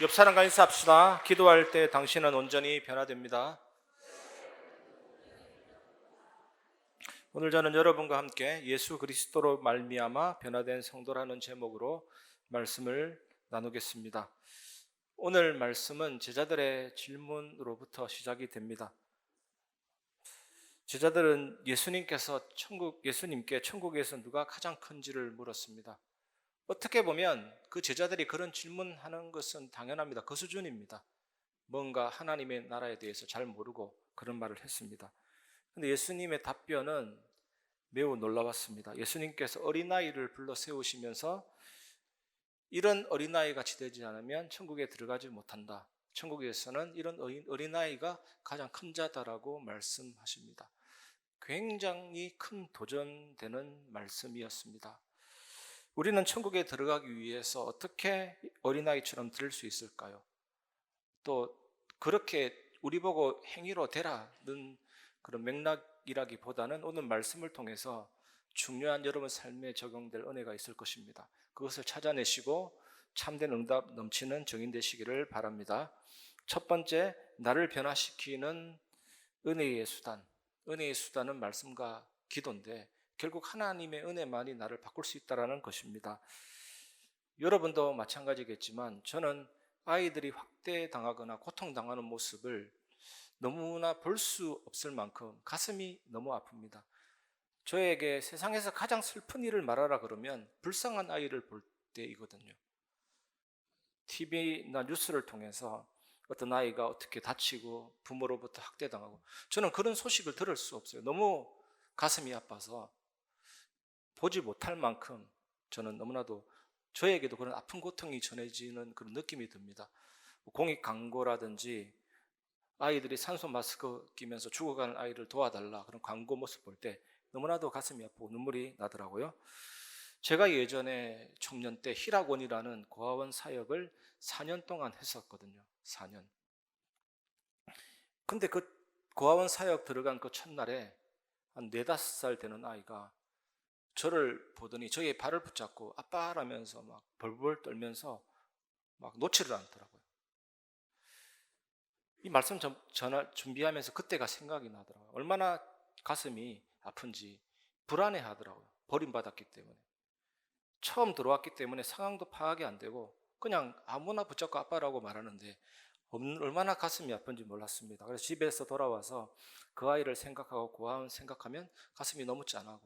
옆 사람과 인사합시다. 기도할 때 당신은 온전히 변화됩니다. 오늘 저는 여러분과 함께 예수 그리스도로 말미암아 변화된 성도라는 제목으로 말씀을 나누겠습니다. 오늘 말씀은 제자들의 질문으로부터 시작이 됩니다. 제자들은 예수님께 천국에서 누가 가장 큰지를 물었습니다. 어떻게 보면 그 제자들이 그런 질문하는 것은 당연합니다. 그 수준입니다. 뭔가 하나님의 나라에 대해서 잘 모르고 그런 말을 했습니다. 근데 예수님의 답변은 매우 놀라웠습니다. 예수님께서 어린아이를 불러 세우시면서 이런 어린아이 같이 되지 않으면 천국에 들어가지 못한다. 천국에서는 이런 어린아이가 가장 큰 자다라고 말씀하십니다. 굉장히 큰 도전되는 말씀이었습니다. 우리는 천국에 들어가기 위해서 어떻게 어린아이처럼 들을 수 있을까요? 또 그렇게 우리 보고 행위로 되라는 그런 맥락이라기보다는 오늘 말씀을 통해서 중요한 여러분 삶에 적용될 은혜가 있을 것입니다. 그것을 찾아내시고 참된 응답 넘치는 증인 되시기를 바랍니다. 첫 번째, 나를 변화시키는 은혜의 수단. 은혜의 수단은 말씀과 기도인데 결국 하나님의 은혜만이 나를 바꿀 수 있다는 것입니다. 여러분도 마찬가지겠지만 저는 아이들이 학대당하거나 고통당하는 모습을 너무나 볼 수 없을 만큼 가슴이 너무 아픕니다. 저에게 세상에서 가장 슬픈 일을 말하라 그러면 불쌍한 아이를 볼 때이거든요. TV나 뉴스를 통해서 어떤 아이가 어떻게 다치고 부모로부터 학대당하고 저는 그런 소식을 들을 수 없어요. 너무 가슴이 아파서 보지 못할 만큼 저는 너무나도 저에게도 그런 아픈 고통이 전해지는 그런 느낌이 듭니다. 공익 광고라든지 아이들이 산소 마스크 끼면서 죽어가는 아이를 도와달라 그런 광고 모습 볼 때 너무나도 가슴이 아프고 눈물이 나더라고요. 제가 예전에 청년 때 희락원이라는 고아원 사역을 4년 동안 했었거든요. 4년. 근데 그 고아원 사역 들어간 그 첫날에 한 4, 5살 되는 아이가 저를 보더니 저의 발을 붙잡고 아빠라면서 막 벌벌 떨면서 막 놓지를 않더라고요. 이 말씀 전할 준비하면서 그때가 생각이 나더라고요. 얼마나 가슴이 아픈지 불안해 하더라고요. 버림받았기 때문에. 처음 들어왔기 때문에 상황도 파악이 안 되고 그냥 아무나 붙잡고 아빠라고 말하는데 얼마나 가슴이 아픈지 몰랐습니다. 그래서 집에서 돌아와서 그 아이를 생각하고 고아원 생각하면 가슴이 너무 짠하고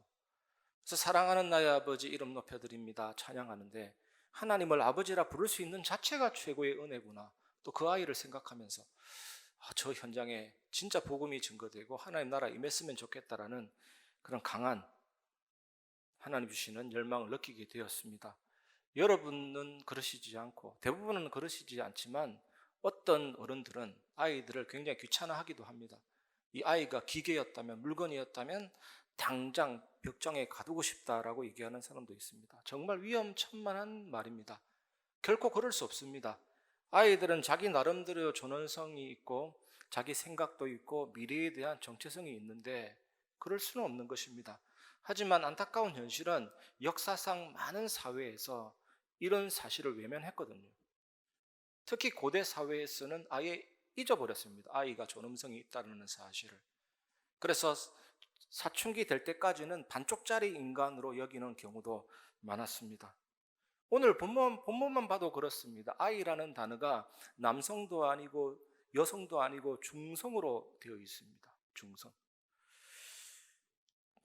그래서 사랑하는 나의 아버지 이름 높여드립니다 찬양하는데 하나님을 아버지라 부를 수 있는 자체가 최고의 은혜구나. 또 그 아이를 생각하면서 저 현장에 진짜 복음이 증거되고 하나님 나라 임했으면 좋겠다라는 그런 강한 하나님 주시는 열망을 느끼게 되었습니다. 여러분은 그러시지 않고 대부분은 그러시지 않지만 어떤 어른들은 아이들을 굉장히 귀찮아하기도 합니다. 이 아이가 기계였다면 물건이었다면 당장 벽장에 가두고 싶다라고 얘기하는 사람도 있습니다. 정말 위험천만한 말입니다. 결코 그럴 수 없습니다. 아이들은 자기 나름대로 존엄성이 있고 자기 생각도 있고 미래에 대한 정체성이 있는데 그럴 수는 없는 것입니다. 하지만 안타까운 현실은 역사상 많은 사회에서 이런 사실을 외면했거든요. 특히 고대 사회에서는 아예 잊어버렸습니다. 아이가 존엄성이 있다는 사실을. 그래서 사춘기 될 때까지는 반쪽짜리 인간으로 여기는 경우도 많았습니다. 오늘 본문만 봐도 그렇습니다. 아이라는 단어가 남성도 아니고 여성도 아니고 중성으로 되어 있습니다. 중성.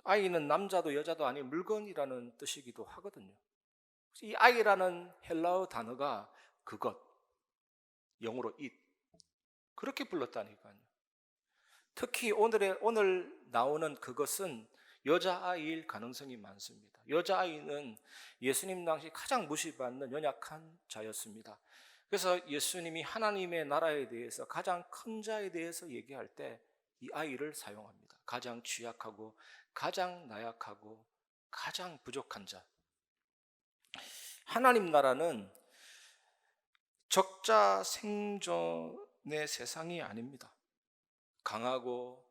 아이는 남자도 여자도 아닌 물건이라는 뜻이기도 하거든요. 이 아이라는 헬라어 단어가 그것, 영어로 it, 그렇게 불렀다니까요. 특히 오늘 나오는 그것은 여자아이일 가능성이 많습니다. 여자아이는 예수님 당시 가장 무시받는 연약한 자였습니다. 그래서 예수님이 하나님의 나라에 대해서 가장 큰 자에 대해서 얘기할 때 이 아이를 사용합니다. 가장 취약하고 가장 나약하고 가장 부족한 자. 하나님 나라는 적자 생존의 세상이 아닙니다. 강하고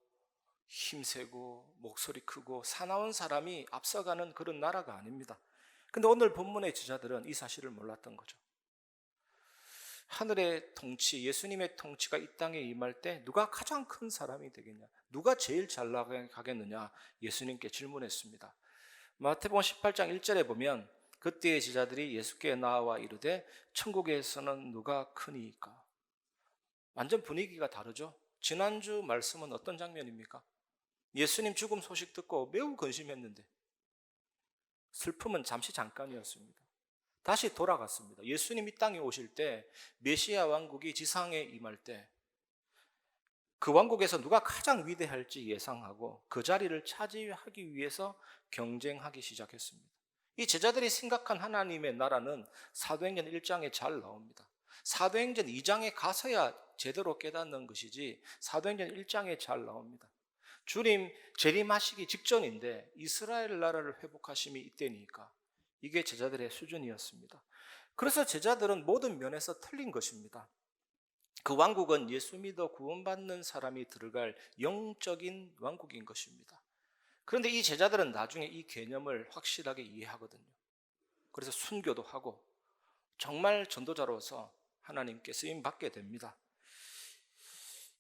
힘세고 목소리 크고 사나운 사람이 앞서가는 그런 나라가 아닙니다. 근데 오늘 본문의 저자들은 이 사실을 몰랐던 거죠. 하늘의 통치, 예수님의 통치가 이 땅에 임할 때 누가 가장 큰 사람이 되겠냐? 누가 제일 잘 나가겠느냐? 예수님께 질문했습니다. 마태복음 18장 1절에 보면 그때의 제자들이 예수께 나와 이르되 천국에서는 누가 크니까? 완전 분위기가 다르죠. 지난주 말씀은 어떤 장면입니까? 예수님 죽음 소식 듣고 매우 근심했는데 슬픔은 잠깐이었습니다. 다시 돌아갔습니다. 예수님 이 땅에 오실 때 메시아 왕국이 지상에 임할 때 그 왕국에서 누가 가장 위대할지 예상하고 그 자리를 차지하기 위해서 경쟁하기 시작했습니다. 이 제자들이 생각한 하나님의 나라는 사도행전 1장에 잘 나옵니다. 사도행전 2장에 가서야 제대로 깨닫는 것이지 사도행전 1장에 잘 나옵니다. 주님 재림하시기 직전인데 이스라엘 나라를 회복하심이 이때니까 이게 제자들의 수준이었습니다. 그래서 제자들은 모든 면에서 틀린 것입니다. 그 왕국은 예수 믿어 구원받는 사람이 들어갈 영적인 왕국인 것입니다. 그런데 이 제자들은 나중에 이 개념을 확실하게 이해하거든요. 그래서 순교도 하고 정말 전도자로서 하나님께 쓰임 받게 됩니다.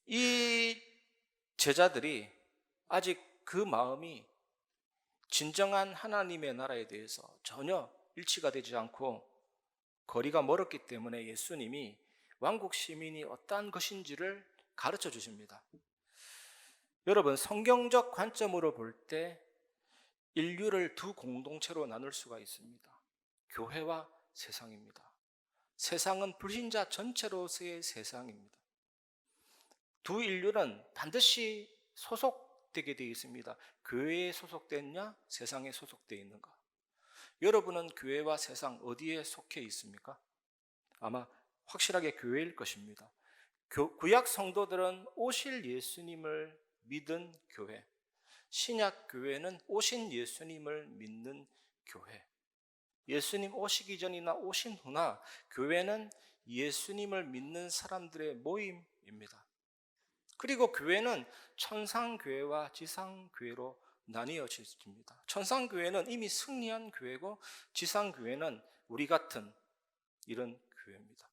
이 제자들이 아직 그 마음이 진정한 하나님의 나라에 대해서 전혀 일치가 되지 않고 거리가 멀었기 때문에 예수님이 왕국 시민이 어떠한 것인지를 가르쳐 주십니다. 여러분, 성경적 관점으로 볼 때 인류를 두 공동체로 나눌 수가 있습니다. 교회와 세상입니다. 세상은 불신자 전체로서의 세상입니다. 두 인류는 반드시 소속되게 되어 있습니다. 교회에 소속됐냐, 세상에 소속되어 있는가? 여러분은 교회와 세상 어디에 속해 있습니까? 아마 확실하게 교회일 것입니다. 구약 성도들은 오실 예수님을 믿은 교회, 신약 교회는 오신 예수님을 믿는 교회. 예수님 오시기 전이나 오신 후나 교회는 예수님을 믿는 사람들의 모임입니다. 그리고 교회는 천상교회와 지상교회로 나뉘어집니다. 천상교회는 이미 승리한 교회고 지상교회는 우리 같은 이런 교회입니다.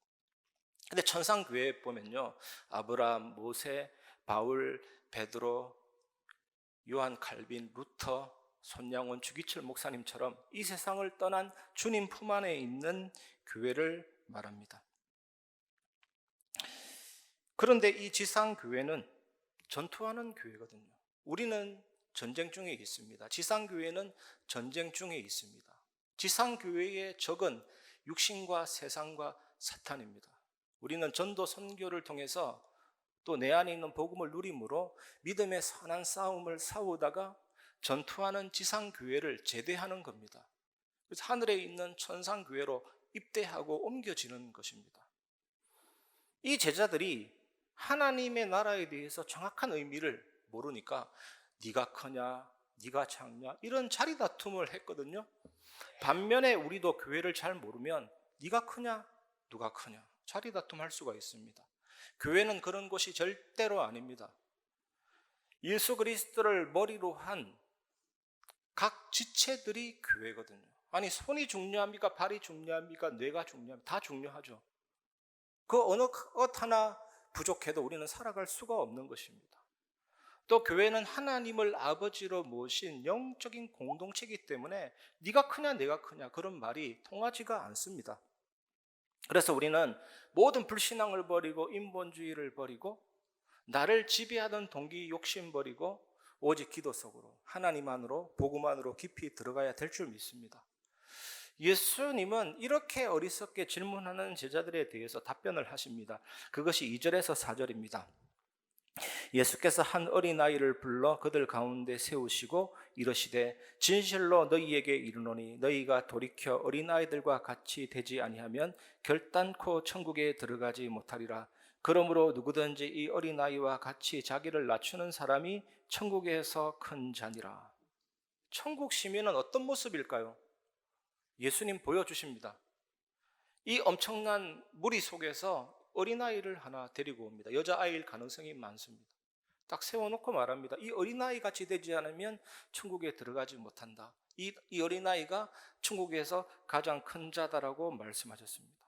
근데 천상교회에 보면요, 아브라함, 모세, 바울, 베드로, 요한 칼빈, 루터, 손양원, 주기철 목사님처럼 이 세상을 떠난 주님 품 안에 있는 교회를 말합니다. 그런데 이 지상교회는 전투하는 교회거든요. 우리는 전쟁 중에 있습니다. 지상교회는 전쟁 중에 있습니다. 지상교회의 적은 육신과 세상과 사탄입니다. 우리는 전도 선교를 통해서 또 내 안에 있는 복음을 누림으로 믿음의 선한 싸움을 싸우다가 전투하는 지상교회를 제대하는 겁니다. 그래서 하늘에 있는 천상교회로 입대하고 옮겨지는 것입니다. 이 제자들이 하나님의 나라에 대해서 정확한 의미를 모르니까 네가 크냐, 네가 작냐 이런 자리 다툼을 했거든요. 반면에 우리도 교회를 잘 모르면 네가 크냐, 누가 크냐 자리 다툼할 수가 있습니다. 교회는 그런 곳이 절대로 아닙니다. 예수 그리스도를 머리로 한 각 지체들이 교회거든요. 아니, 손이 중요합니까? 발이 중요합니까? 뇌가 중요합니까? 다 중요하죠. 그 어느 것 하나 부족해도 우리는 살아갈 수가 없는 것입니다. 또 교회는 하나님을 아버지로 모신 영적인 공동체이기 때문에 네가 크냐 내가 크냐 그런 말이 통하지가 않습니다. 그래서 우리는 모든 불신앙을 버리고 인본주의를 버리고 나를 지배하던 동기 욕심 버리고 오직 기도 속으로 하나님 안으로 복음 안으로 깊이 들어가야 될 줄 믿습니다. 예수님은 이렇게 어리석게 질문하는 제자들에 대해서 답변을 하십니다. 그것이 2절에서 4절입니다. 예수께서 한 어린아이를 불러 그들 가운데 세우시고 이르시되 진실로 너희에게 이르노니 너희가 돌이켜 어린아이들과 같이 되지 아니하면 결단코 천국에 들어가지 못하리라. 그러므로 누구든지 이 어린아이와 같이 자기를 낮추는 사람이 천국에서 큰 자니라. 천국 시민은 어떤 모습일까요? 예수님 보여주십니다. 이 엄청난 무리 속에서 어린아이를 하나 데리고 옵니다. 여자아이일 가능성이 많습니다. 딱 세워놓고 말합니다. 이 어린아이 같이 되지 않으면 천국에 들어가지 못한다. 이 어린아이가 천국에서 가장 큰 자다라고 말씀하셨습니다.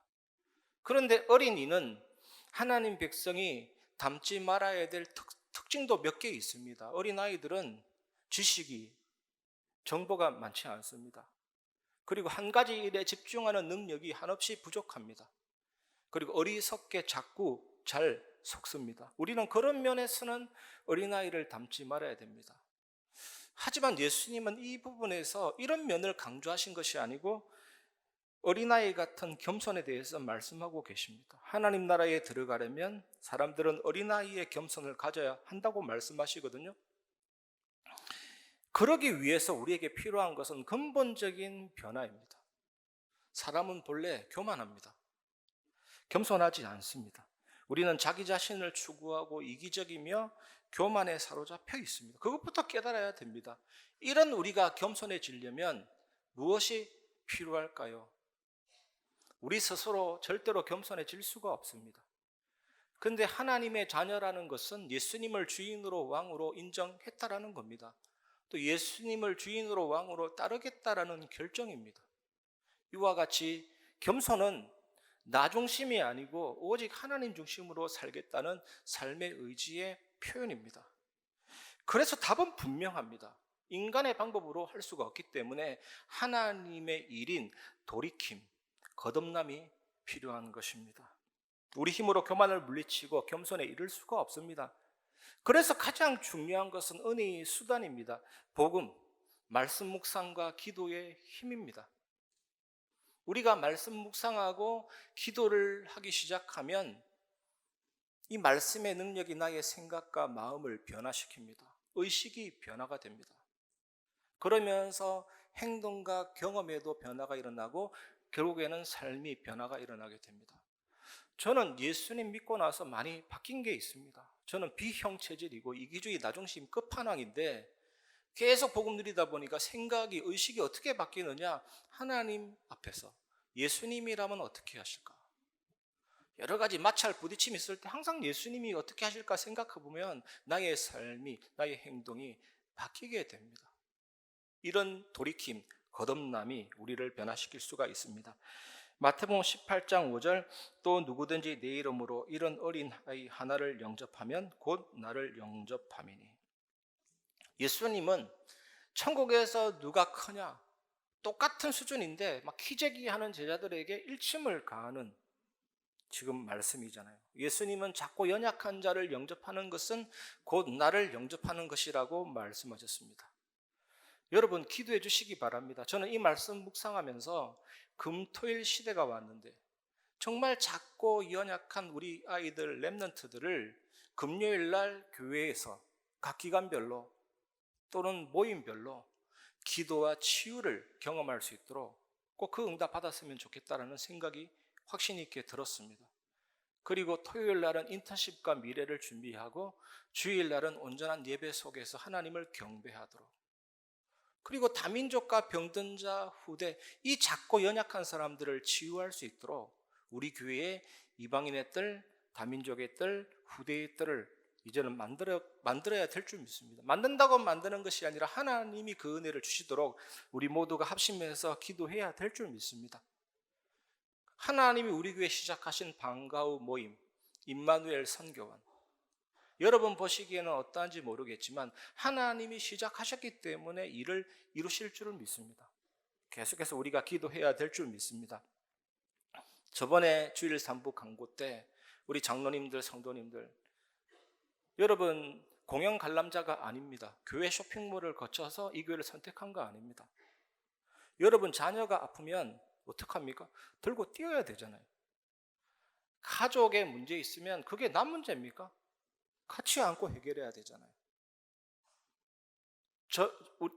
그런데 어린이는 하나님 백성이 닮지 말아야 될 특징도 몇 개 있습니다. 어린아이들은 지식이, 정보가 많지 않습니다. 그리고 한 가지 일에 집중하는 능력이 한없이 부족합니다. 그리고 어리석게 자꾸 잘 속습니다. 우리는 그런 면에서는 어린아이를 닮지 말아야 됩니다. 하지만 예수님은 이 부분에서 이런 면을 강조하신 것이 아니고 어린아이 같은 겸손에 대해서 말씀하고 계십니다. 하나님 나라에 들어가려면 사람들은 어린아이의 겸손을 가져야 한다고 말씀하시거든요. 그러기 위해서 우리에게 필요한 것은 근본적인 변화입니다. 사람은 본래 교만합니다. 겸손하지 않습니다. 우리는 자기 자신을 추구하고 이기적이며 교만에 사로잡혀 있습니다. 그것부터 깨달아야 됩니다. 이런 우리가 겸손해지려면 무엇이 필요할까요? 우리 스스로 절대로 겸손해질 수가 없습니다. 그런데 하나님의 자녀라는 것은 예수님을 주인으로 왕으로 인정했다라는 겁니다. 또 예수님을 주인으로 왕으로 따르겠다라는 결정입니다. 이와 같이 겸손은 나 중심이 아니고 오직 하나님 중심으로 살겠다는 삶의 의지의 표현입니다. 그래서 답은 분명합니다. 인간의 방법으로 할 수가 없기 때문에 하나님의 일인 돌이킴, 거듭남이 필요한 것입니다. 우리 힘으로 교만을 물리치고 겸손에 이를 수가 없습니다. 그래서 가장 중요한 것은 은혜의 수단입니다. 복음, 말씀 묵상과 기도의 힘입니다. 우리가 말씀 묵상하고 기도를 하기 시작하면 이 말씀의 능력이 나의 생각과 마음을 변화시킵니다. 의식이 변화가 됩니다. 그러면서 행동과 경험에도 변화가 일어나고 결국에는 삶이 변화가 일어나게 됩니다. 저는 예수님 믿고 나서 많이 바뀐 게 있습니다. 저는 B형 체질이고 이기주의 나중심 끝판왕인데 계속 복음 누리다 보니까 생각이, 의식이 어떻게 바뀌느냐? 하나님 앞에서 예수님이라면 어떻게 하실까? 여러 가지 마찰 부딪힘이 있을 때 항상 예수님이 어떻게 하실까 생각해 보면 나의 삶이, 나의 행동이 바뀌게 됩니다. 이런 돌이킴, 거듭남이 우리를 변화시킬 수가 있습니다. 마태복음 18장 5절, 또 누구든지 내 이름으로 이런 어린 아이 하나를 영접하면 곧 나를 영접함이니. 예수님은 천국에서 누가 크냐 똑같은 수준인데 막 키재기하는 제자들에게 일침을 가하는 지금 말씀이잖아요. 예수님은 작고 연약한 자를 영접하는 것은 곧 나를 영접하는 것이라고 말씀하셨습니다. 여러분 기도해 주시기 바랍니다. 저는 이 말씀 묵상하면서 금토일 시대가 왔는데 정말 작고 연약한 우리 아이들 렘넌트들을 금요일 날 교회에서 각 기관별로 또는 모임별로 기도와 치유를 경험할 수 있도록 꼭 그 응답 받았으면 좋겠다라는 생각이 확신 있게 들었습니다. 그리고 토요일 날은 인턴십과 미래를 준비하고 주일 날은 온전한 예배 속에서 하나님을 경배하도록, 그리고 다민족과 병든 자 후대, 이 작고 연약한 사람들을 치유할 수 있도록 우리 교회의 이방인의 뜰, 다민족의 뜰, 후대의 뜰을 이제는 만들어야 될 줄 믿습니다. 만든다고 만드는 것이 아니라 하나님이 그 은혜를 주시도록 우리 모두가 합심해서 기도해야 될 줄 믿습니다. 하나님이 우리 교회에 시작하신 방과후 모임, 임마누엘 선교원, 여러분 보시기에는 어떠한지 모르겠지만 하나님이 시작하셨기 때문에 이를 이루실 줄을 믿습니다. 계속해서 우리가 기도해야 될 줄 믿습니다. 저번에 주일 3부 강고 때 우리 장로님들, 성도님들, 여러분 공영 관람자가 아닙니다. 교회 쇼핑몰을 거쳐서 이 교회를 선택한 거 아닙니다. 여러분 자녀가 아프면 어떡합니까? 들고 뛰어야 되잖아요. 가족에 문제 있으면 그게 남 문제입니까? 같이 안고 해결해야 되잖아요.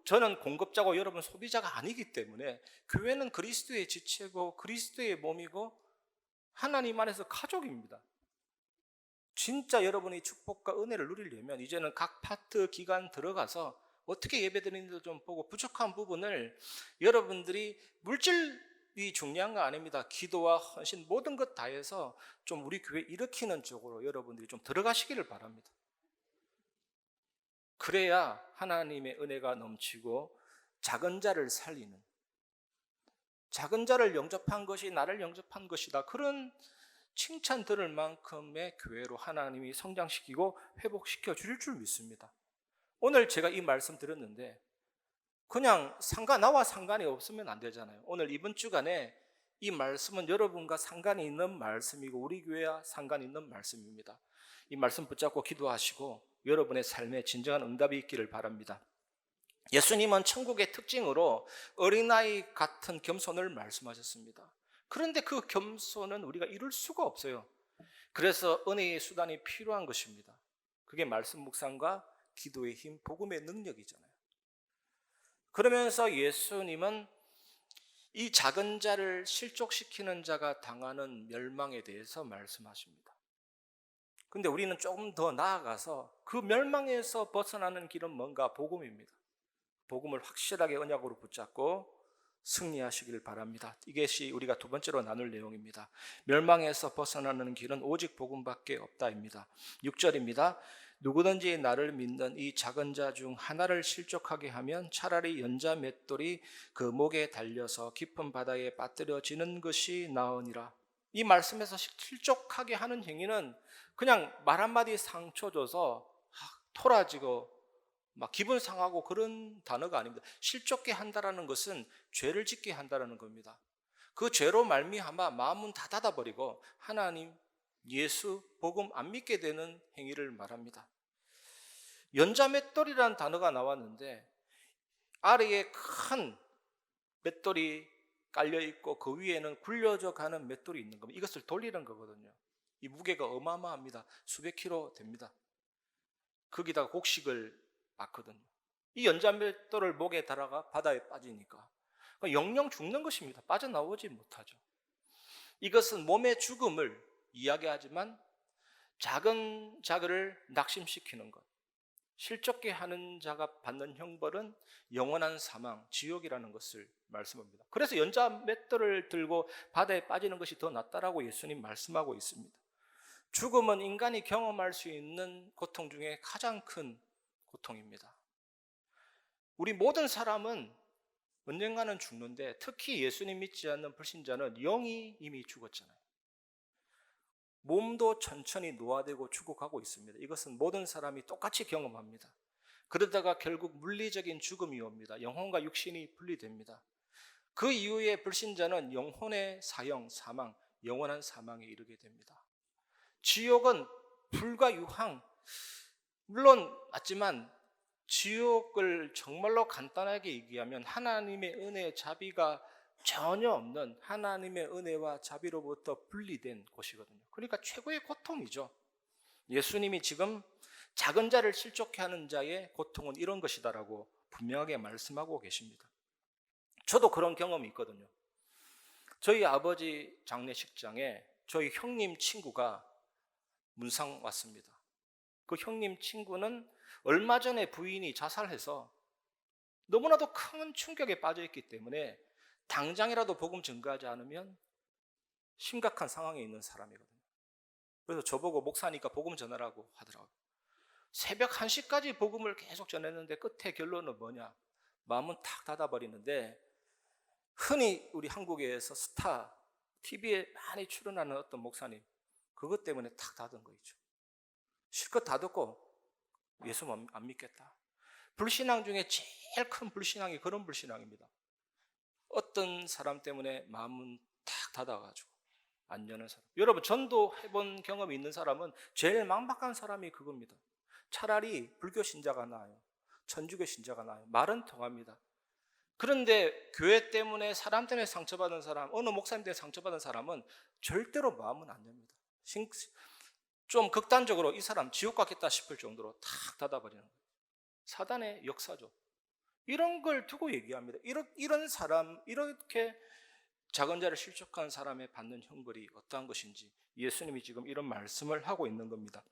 저는 공급자고 여러분 소비자가 아니기 때문에 교회는 그리스도의 지체고 그리스도의 몸이고 하나님 안에서 가족입니다. 진짜 여러분이 축복과 은혜를 누리려면 이제는 각 파트 기간 들어가서 어떻게 예배드리는지도 좀 보고 부족한 부분을 여러분들이 물질이 중요한 거 아닙니다. 기도와 헌신 모든 것 다해서 좀 우리 교회 일으키는 쪽으로 여러분들이 좀 들어가시기를 바랍니다. 그래야 하나님의 은혜가 넘치고 작은 자를 살리는, 작은 자를 영접한 것이 나를 영접한 것이다, 그런 칭찬 들을 만큼의 교회로 하나님이 성장시키고 회복시켜 주실 줄 믿습니다. 오늘 제가 이 말씀 드렸는데 그냥 나와 상관이 없으면 안 되잖아요. 오늘 이번 주간에 이 말씀은 여러분과 상관이 있는 말씀이고 우리 교회와 상관이 있는 말씀입니다. 이 말씀 붙잡고 기도하시고 여러분의 삶에 진정한 응답이 있기를 바랍니다. 예수님은 천국의 특징으로 어린아이 같은 겸손을 말씀하셨습니다. 그런데 그 겸손은 우리가 이룰 수가 없어요. 그래서 은혜의 수단이 필요한 것입니다. 그게 말씀 묵상과 기도의 힘, 복음의 능력이잖아요. 그러면서 예수님은 이 작은 자를 실족시키는 자가 당하는 멸망에 대해서 말씀하십니다. 근데 우리는 조금 더 나아가서 그 멸망에서 벗어나는 길은 뭔가? 복음입니다. 복음을 확실하게 언약으로 붙잡고 승리하시길 바랍니다. 이것이 우리가 두 번째로 나눌 내용입니다. 멸망에서 벗어나는 길은 오직 복음밖에 없다입니다. 6절입니다. 누구든지 나를 믿는 이 작은 자 중 하나를 실족하게 하면 차라리 연자 맷돌이 그 목에 달려서 깊은 바다에 빠뜨려지는 것이 나으니라. 이 말씀에서 실족하게 하는 행위는 그냥 말 한마디 상처 줘서 토라지고 막 기분 상하고 그런 단어가 아닙니다. 실족게 한다라는 것은 죄를 짓게 한다라는 겁니다. 그 죄로 말미암아 마음은 다 닫아버리고 하나님, 예수, 복음 안 믿게 되는 행위를 말합니다. 연자 맷돌이라는 단어가 나왔는데 아래에 큰 맷돌이 깔려 있고 그 위에는 굴려져 가는 맷돌이 있는 겁니다. 이것을 돌리는 거거든요. 이 무게가 어마어마합니다. 수백 킬로 됩니다. 거기다가 곡식을 낳거든요. 이 연자 맷돌을 목에 달아가 바다에 빠지니까 영영 죽는 것입니다. 빠져나오지 못하죠. 이것은 몸의 죽음을 이야기하지만 작은 자를 낙심시키는 것, 실족게 하는 자가 받는 형벌은 영원한 사망, 지옥이라는 것을 말씀합니다. 그래서 연자 맷돌을 들고 바다에 빠지는 것이 더 낫다라고 예수님 말씀하고 있습니다. 죽음은 인간이 경험할 수 있는 고통 중에 가장 큰 고통입니다. 우리 모든 사람은 언젠가는 죽는데 특히 예수님 믿지 않는 불신자는 영이 이미 죽었잖아요. 몸도 천천히 노화되고 죽어가고 있습니다. 이것은 모든 사람이 똑같이 경험합니다. 그러다가 결국 물리적인 죽음이 옵니다. 영혼과 육신이 분리됩니다. 그 이후에 불신자는 영혼의 사형, 사망, 영원한 사망에 이르게 됩니다. 지옥은 불과 유황, 물론 맞지만 지옥을 정말로 간단하게 얘기하면 하나님의 은혜의 자비가 전혀 없는 하나님의 은혜와 자비로부터 분리된 곳이거든요. 그러니까 최고의 고통이죠. 예수님이 지금 작은 자를 실족해 하는 자의 고통은 이런 것이다라고 분명하게 말씀하고 계십니다. 저도 그런 경험이 있거든요. 저희 아버지 장례식장에 저희 형님 친구가 문상 왔습니다. 그 형님 친구는 얼마 전에 부인이 자살해서 너무나도 큰 충격에 빠져 있기 때문에 당장이라도 복음 전가하지 않으면 심각한 상황에 있는 사람이거든요. 그래서 저보고 목사니까 복음 전하라고 하더라고요. 새벽 1시까지 복음을 계속 전했는데 끝에 결론은 뭐냐? 마음은 탁 닫아버리는데 흔히 우리 한국에서 스타, TV에 많이 출연하는 어떤 목사님, 그것 때문에 탁 닫은 거죠. 실컷 다 듣고 예수 안 믿겠다. 불신앙 중에 제일 큰 불신앙이 그런 불신앙입니다. 어떤 사람 때문에 마음은 탁 닫아가지고 안 여는 사람. 여러분 전도해본 경험이 있는 사람은 제일 막막한 사람이 그겁니다. 차라리 불교 신자가 나아요. 천주교 신자가 나아요. 말은 통합니다. 그런데 교회 때문에 사람 때문에 상처받은 사람, 어느 목사님 때문에 상처받은 사람은 절대로 마음은 안 엽니다. 좀 극단적으로 이 사람 지옥 가겠다 싶을 정도로 탁 닫아버리는 거예요. 사단의 역사죠. 이런 걸 두고 얘기합니다. 이런 사람, 이렇게 작은 자를 실족한 사람의 받는 형벌이 어떠한 것인지 예수님이 지금 이런 말씀을 하고 있는 겁니다.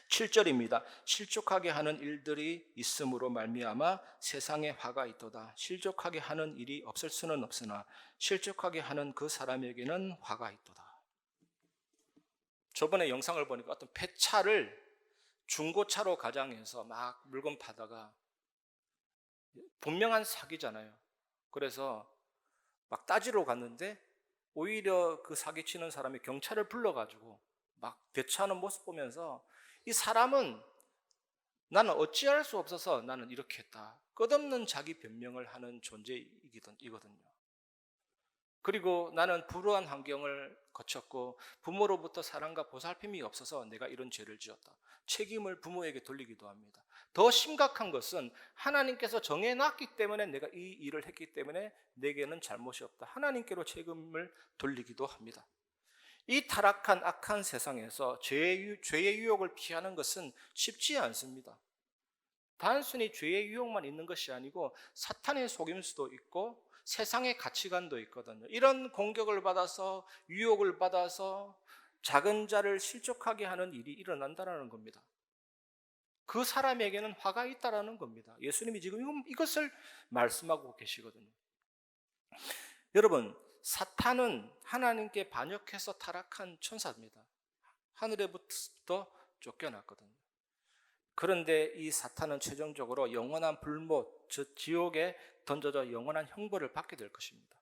7절입니다. 실족하게 하는 일들이 있음으로 말미암아 세상에 화가 있도다. 실족하게 하는 일이 없을 수는 없으나 실족하게 하는 그 사람에게는 화가 있도다. 저번에 영상을 보니까 어떤 폐차를 중고차로 가장해서 막 물건 파다가 분명한 사기잖아요. 그래서 막 따지러 갔는데 오히려 그 사기치는 사람이 경찰을 불러가지고 막 대처하는 모습 보면서 이 사람은 나는 어찌할 수 없어서 나는 이렇게 했다. 끝없는 자기 변명을 하는 존재이거든요. 그리고 나는 불우한 환경을 거쳤고 부모로부터 사랑과 보살핌이 없어서 내가 이런 죄를 지었다. 책임을 부모에게 돌리기도 합니다. 더 심각한 것은 하나님께서 정해놨기 때문에 내가 이 일을 했기 때문에 내게는 잘못이 없다. 하나님께로 책임을 돌리기도 합니다. 이 타락한 악한 세상에서 죄의 유혹을 피하는 것은 쉽지 않습니다. 단순히 죄의 유혹만 있는 것이 아니고 사탄의 속임수도 있고 세상의 가치관도 있거든요. 이런 공격을 받아서 유혹을 받아서 작은 자를 실족하게 하는 일이 일어난다는 겁니다. 그 사람에게는 화가 있다라는 겁니다. 예수님이 지금 이것을 말씀하고 계시거든요. 여러분, 사탄은 하나님께 반역해서 타락한 천사입니다. 하늘에부터 쫓겨났거든요. 그런데 이 사탄은 최종적으로 영원한 불못, 즉 지옥에 던져져 영원한 형벌을 받게 될 것입니다.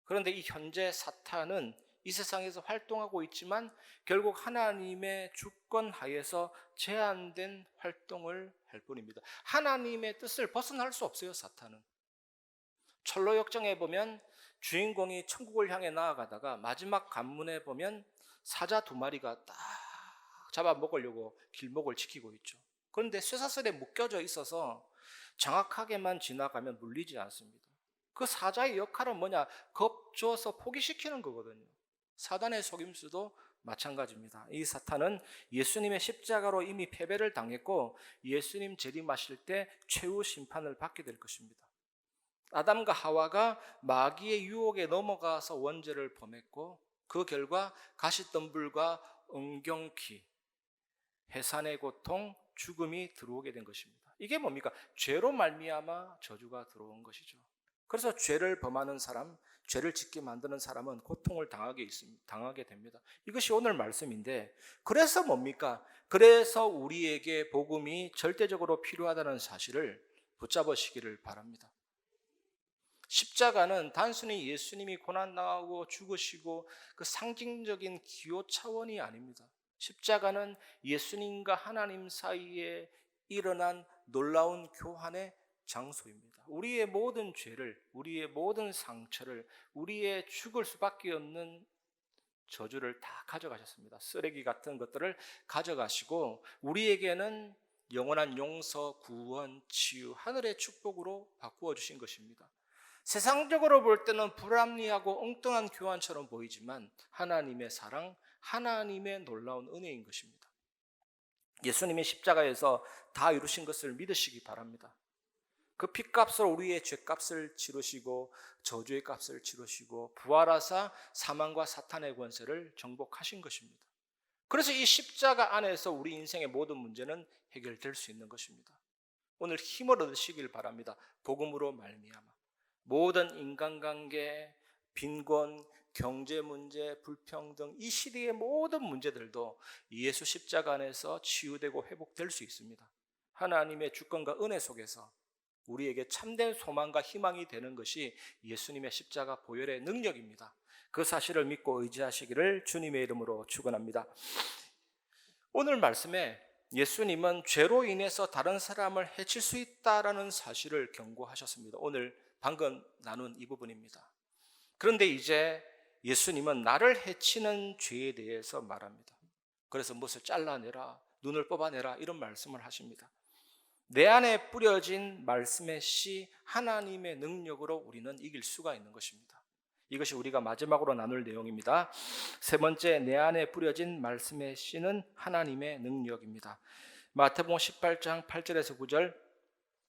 그런데 이 현재 사탄은 이 세상에서 활동하고 있지만 결국 하나님의 주권 하에서 제한된 활동을 할 뿐입니다. 하나님의 뜻을 벗어날 수 없어요, 사탄은. 철로 역정에 보면 주인공이 천국을 향해 나아가다가 마지막 관문에 보면 사자 2마리가 딱 잡아먹으려고 길목을 지키고 있죠. 그런데 쇠사슬에 묶여져 있어서 정확하게만 지나가면 물리지 않습니다. 그 사자의 역할은 뭐냐? 겁줘서 포기시키는 거거든요. 사단의 속임수도 마찬가지입니다. 이 사탄은 예수님의 십자가로 이미 패배를 당했고 예수님 재림하실 때 최후 심판을 받게 될 것입니다. 아담과 하와가 마귀의 유혹에 넘어가서 원죄를 범했고 그 결과 가시덤불과 엉경키, 해산의 고통, 죽음이 들어오게 된 것입니다. 이게 뭡니까? 죄로 말미암아 저주가 들어온 것이죠. 그래서 죄를 범하는 사람, 죄를 짓게 만드는 사람은 고통을 당하게 됩니다. 이것이 오늘 말씀인데, 그래서 뭡니까? 그래서 우리에게 복음이 절대적으로 필요하다는 사실을 붙잡으시기를 바랍니다. 십자가는 단순히 예수님이 고난당하고 죽으시고 그 상징적인 기호 차원이 아닙니다. 십자가는 예수님과 하나님 사이에 일어난 놀라운 교환의 장소입니다. 우리의 모든 죄를, 우리의 모든 상처를, 우리의 죽을 수밖에 없는 저주를 다 가져가셨습니다. 쓰레기 같은 것들을 가져가시고 우리에게는 영원한 용서, 구원, 치유, 하늘의 축복으로 바꾸어 주신 것입니다. 세상적으로 볼 때는 불합리하고 엉뚱한 교환처럼 보이지만 하나님의 사랑, 하나님의 놀라운 은혜인 것입니다. 예수님이 십자가에서 다 이루신 것을 믿으시기 바랍니다. 그 핏값으로 우리의 죄값을 치르시고 저주의 값을 치르시고 부활하사 사망과 사탄의 권세를 정복하신 것입니다. 그래서 이 십자가 안에서 우리 인생의 모든 문제는 해결될 수 있는 것입니다. 오늘 힘을 얻으시길 바랍니다. 복음으로 말미암아 모든 인간관계, 빈곤, 경제 문제, 불평등, 이 시대의 모든 문제들도 예수 십자가 안에서 치유되고 회복될 수 있습니다. 하나님의 주권과 은혜 속에서 우리에게 참된 소망과 희망이 되는 것이 예수님의 십자가 보혈의 능력입니다. 그 사실을 믿고 의지하시기를 주님의 이름으로 축원합니다. 오늘 말씀에 예수님은 죄로 인해서 다른 사람을 해칠 수 있다라는 사실을 경고하셨습니다. 오늘 방금 나눈 이 부분입니다. 그런데 이제 예수님은 나를 해치는 죄에 대해서 말합니다. 그래서 무엇을 잘라내라, 눈을 뽑아내라 이런 말씀을 하십니다. 내 안에 뿌려진 말씀의 씨, 하나님의 능력으로 우리는 이길 수가 있는 것입니다. 이것이 우리가 마지막으로 나눌 내용입니다. 세 번째, 내 안에 뿌려진 말씀의 씨는 하나님의 능력입니다. 마태복음 18장 8절에서 9절,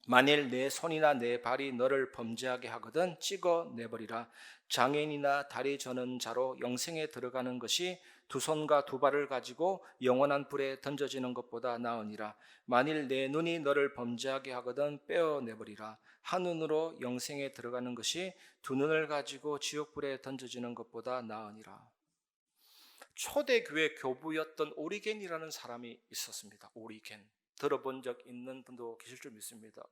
만일 내 손이나 내 발이 너를 범죄하게 하거든 찍어 내버리라. 장애인이나 다리 저는 자로 영생에 들어가는 것이 두 손과 두 발을 가지고 영원한 불에 던져지는 것보다 나으니라. 만일 내 눈이 너를 범죄하게 하거든 빼어 내버리라. 한 눈으로 영생에 들어가는 것이 두 눈을 가지고 지옥불에 던져지는 것보다 나으니라. 초대교회 교부였던 오리겐이라는 사람이 있었습니다. 오리겐. 들어본 적 있는 분도 계실 줄 믿습니다.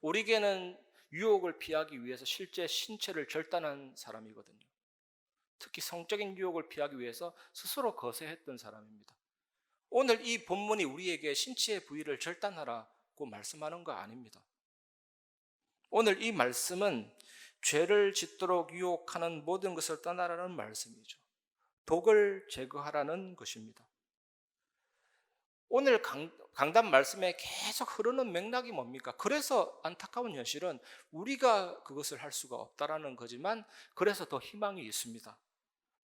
오리겐은 유혹을 피하기 위해서 실제 신체를 절단한 사람이거든요. 특히 성적인 유혹을 피하기 위해서 스스로 거세했던 사람입니다. 오늘 이 본문이 우리에게 신체의 부위를 절단하라고 말씀하는 거 아닙니다. 오늘 이 말씀은 죄를 짓도록 유혹하는 모든 것을 떠나라는 말씀이죠. 독을 제거하라는 것입니다. 오늘 강단 말씀에 계속 흐르는 맥락이 뭡니까? 그래서 안타까운 현실은 우리가 그것을 할 수가 없다라는 거지만 그래서 더 희망이 있습니다.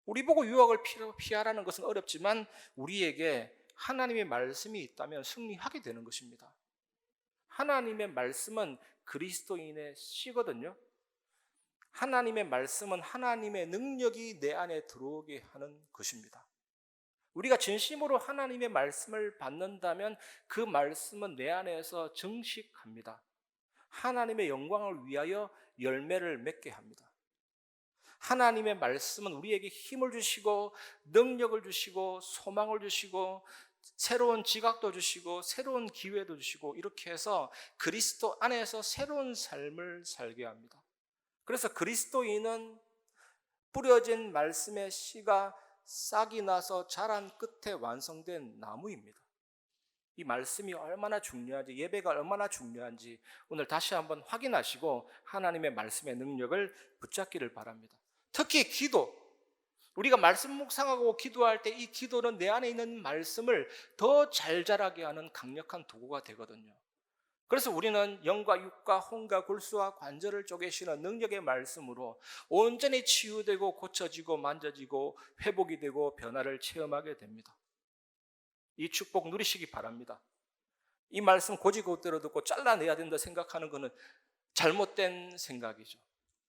우리 보고 유혹을 피하라는 것은 어렵지만 우리에게 하나님의 말씀이 있다면 승리하게 되는 것입니다. 하나님의 말씀은 그리스도인의 씨거든요. 하나님의 말씀은 하나님의 능력이 내 안에 들어오게 하는 것입니다. 우리가 진심으로 하나님의 말씀을 받는다면 그 말씀은 내 안에서 증식합니다. 하나님의 영광을 위하여 열매를 맺게 합니다. 하나님의 말씀은 우리에게 힘을 주시고 능력을 주시고 소망을 주시고 새로운 지각도 주시고 새로운 기회도 주시고 이렇게 해서 그리스도 안에서 새로운 삶을 살게 합니다. 그래서 그리스도인은 뿌려진 말씀의 씨가 싹이 나서 자란 끝에 완성된 나무입니다. 이 말씀이 얼마나 중요한지, 예배가 얼마나 중요한지 오늘 다시 한번 확인하시고 하나님의 말씀의 능력을 붙잡기를 바랍니다. 특히 기도, 우리가 말씀 묵상하고 기도할 때 이 기도는 내 안에 있는 말씀을 더 잘 자라게 하는 강력한 도구가 되거든요. 그래서 우리는 영과 육과 혼과 골수와 관절을 쪼개시는 능력의 말씀으로 온전히 치유되고 고쳐지고 만져지고 회복이 되고 변화를 체험하게 됩니다. 이 축복 누리시기 바랍니다. 이 말씀 고지고대로 듣고 잘라내야 된다 생각하는 것은 잘못된 생각이죠.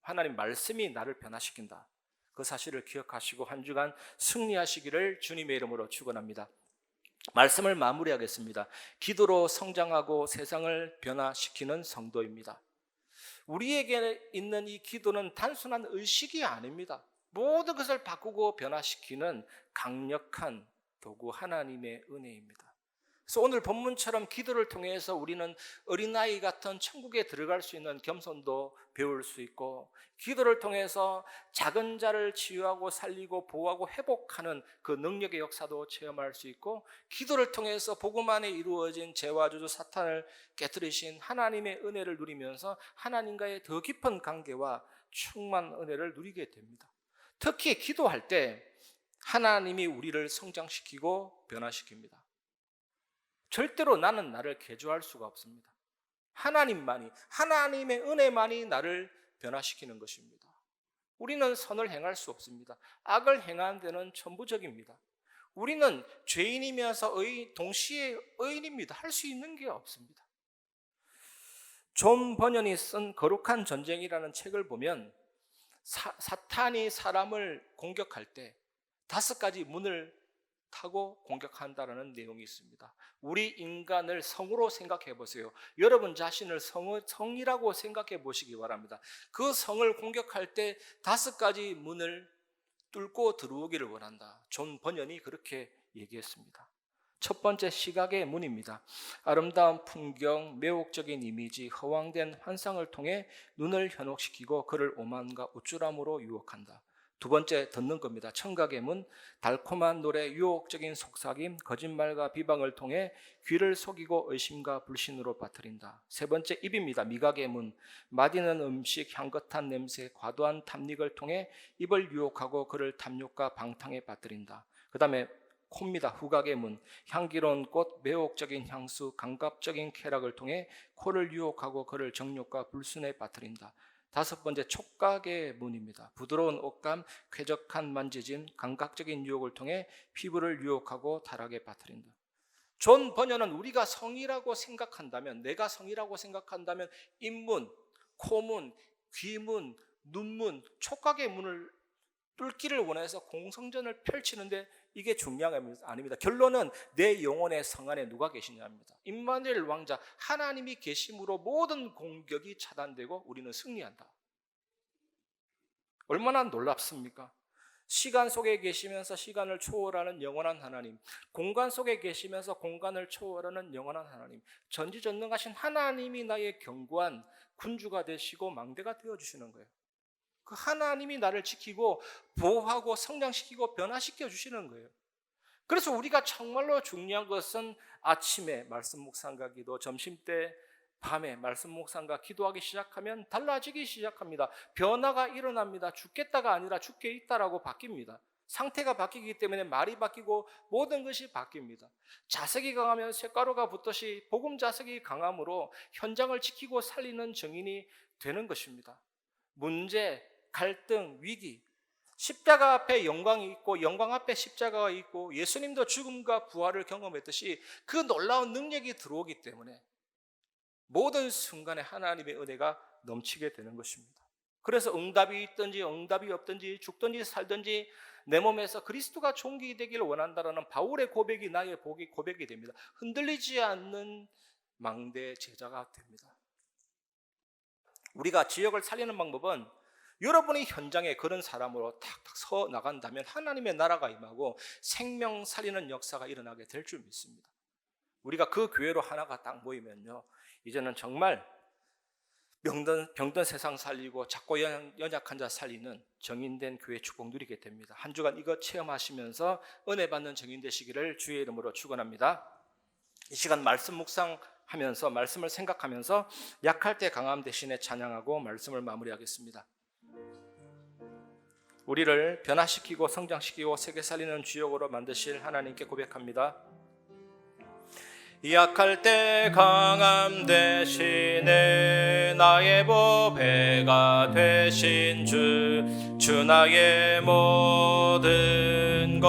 하나님 말씀이 나를 변화시킨다. 그 사실을 기억하시고 한 주간 승리하시기를 주님의 이름으로 축원합니다. 말씀을 마무리하겠습니다. 기도로 성장하고 세상을 변화시키는 성도입니다. 우리에게 있는 이 기도는 단순한 의식이 아닙니다. 모든 것을 바꾸고 변화시키는 강력한 도구 하나님의 은혜입니다. 그래서 오늘 본문처럼 기도를 통해서 우리는 어린아이 같은 천국에 들어갈 수 있는 겸손도 배울 수 있고, 기도를 통해서 작은 자를 치유하고 살리고 보호하고 회복하는 그 능력의 역사도 체험할 수 있고, 기도를 통해서 복음 안에 이루어진 죄와 저주 사탄을 깨뜨리신 하나님의 은혜를 누리면서 하나님과의 더 깊은 관계와 충만한 은혜를 누리게 됩니다. 특히 기도할 때 하나님이 우리를 성장시키고 변화시킵니다. 절대로 나는 나를 개조할 수가 없습니다. 하나님만이, 하나님의 은혜만이 나를 변화시키는 것입니다. 우리는 선을 행할 수 없습니다. 악을 행하는 데는 천부적입니다. 우리는 죄인이면서 동시에 의인입니다. 할 수 있는 게 없습니다. 존 버년이 쓴 거룩한 전쟁이라는 책을 보면 사탄이 사람을 공격할 때 5가지 문을 타고 공격한다는 내용이 있습니다. 우리 인간을 성으로 생각해 보세요. 여러분 자신을 성이라고 생각해 보시기 바랍니다. 그 성을 공격할 때 5가지 문을 뚫고 들어오기를 원한다. 존 버년이 그렇게 얘기했습니다. 첫 번째, 시각의 문입니다. 아름다운 풍경, 매혹적인 이미지, 허황된 환상을 통해 눈을 현혹시키고 그를 오만과 우쭐함으로 유혹한다. 두 번째, 듣는 겁니다. 청각의 문, 달콤한 노래, 유혹적인 속삭임, 거짓말과 비방을 통해 귀를 속이고 의심과 불신으로 빠뜨린다. 세 번째, 입입니다. 미각의 문, 맛있는 음식, 향긋한 냄새, 과도한 탐닉을 통해 입을 유혹하고 그를 탐욕과 방탕에 빠뜨린다. 그 다음에 코입니다. 후각의 문, 향기로운 꽃, 매혹적인 향수, 감각적인 쾌락을 통해 코를 유혹하고 그를 정욕과 불순에 빠뜨린다. 5번째, 촉각의 문입니다. 부드러운 옷감, 쾌적한 만지짐, 감각적인 유혹을 통해 피부를 유혹하고 타락에 빠뜨린다. 존 버년은 우리가 성이라고 생각한다면, 내가 성이라고 생각한다면 입문, 코문, 귀문, 눈문, 촉각의 문을 뚫기를 원해서 공성전을 펼치는데 이게 중요한 게 아닙니다. 결론은 내 영혼의 성 안에 누가 계시냐입니다. 임마누엘 왕자 하나님이 계심으로 모든 공격이 차단되고 우리는 승리한다. 얼마나 놀랍습니까? 시간 속에 계시면서 시간을 초월하는 영원한 하나님, 공간 속에 계시면서 공간을 초월하는 영원한 하나님, 전지전능하신 하나님이 나의 견고한 군주가 되시고 망대가 되어주시는 거예요. 그 하나님이 나를 지키고 보호하고 성장시키고 변화시켜 주시는 거예요. 그래서 우리가 정말로 중요한 것은 아침에 말씀 묵상과 기도, 점심때 밤에 말씀 묵상과 기도하기 시작하면 달라지기 시작합니다. 변화가 일어납니다. 죽겠다가 아니라 죽게 있다라고 바뀝니다. 상태가 바뀌기 때문에 말이 바뀌고 모든 것이 바뀝니다. 자석이 강하면 쇳가루가 붙듯이 복음 자석이 강함으로 현장을 지키고 살리는 증인이 되는 것입니다. 문제, 갈등, 위기, 십자가 앞에 영광이 있고 영광 앞에 십자가가 있고 예수님도 죽음과 부활을 경험했듯이 그 놀라운 능력이 들어오기 때문에 모든 순간에 하나님의 은혜가 넘치게 되는 것입니다. 그래서 응답이 있든지 응답이 없든지 죽든지 살든지 내 몸에서 그리스도가 존귀되기를 원한다라는 바울의 고백이 나의 고백이 됩니다. 흔들리지 않는 망대 제자가 됩니다. 우리가 지역을 살리는 방법은 여러분이 현장에 그런 사람으로 탁탁 서 나간다면 하나님의 나라가 임하고 생명 살리는 역사가 일어나게 될 줄 믿습니다. 우리가 그 교회로 하나가 딱 모이면요, 이제는 정말 병든 세상 살리고 작고 연약한 자 살리는 정인된 교회 축복 누리게 됩니다. 한 주간 이것 체험하시면서 은혜 받는 정인 되시기를 주의 이름으로 축원합니다. 이 시간 말씀 묵상하면서 말씀을 생각하면서 약할 때 강함 대신에 찬양하고 말씀을 마무리하겠습니다. 우리를 변화시키고 성장시키고 세계 살리는 주역으로 만드실 하나님께 고백합니다. 약할 때 강함 대신에 나의 보배가 되신 주 나의 모든 것,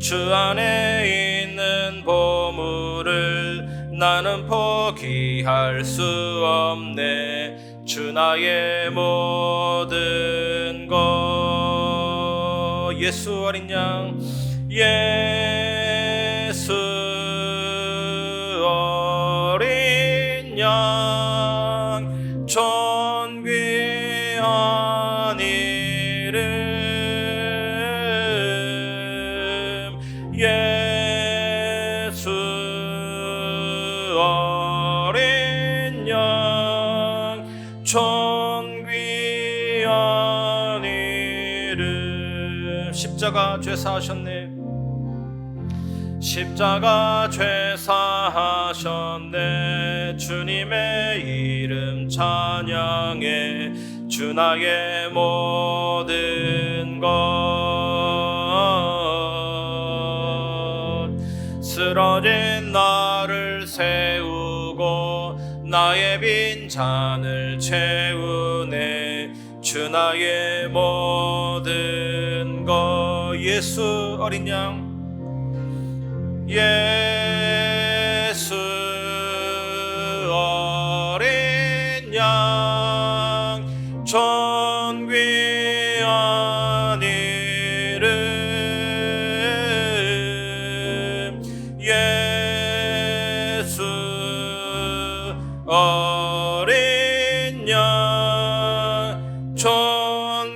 주 안에 있는 보물을 나는 포기할 수 없네. 주 나의 모든 것, 예수 어린 양, 예수 어린 양, 존귀한 이름, 예수 어린 양, 존귀한 이름. 십자가 죄 사하셨네. 십자가 죄 사하셨네. 주님의 이름 찬양해. 주 나의 모든 것, 쓰러진 나를 세우고 나의 빈 잔을 채우네. 주 나의 모든 것, 예수 어린 양, 예수 어린 양, 존귀한 이름, 예수 어린 양, 존귀한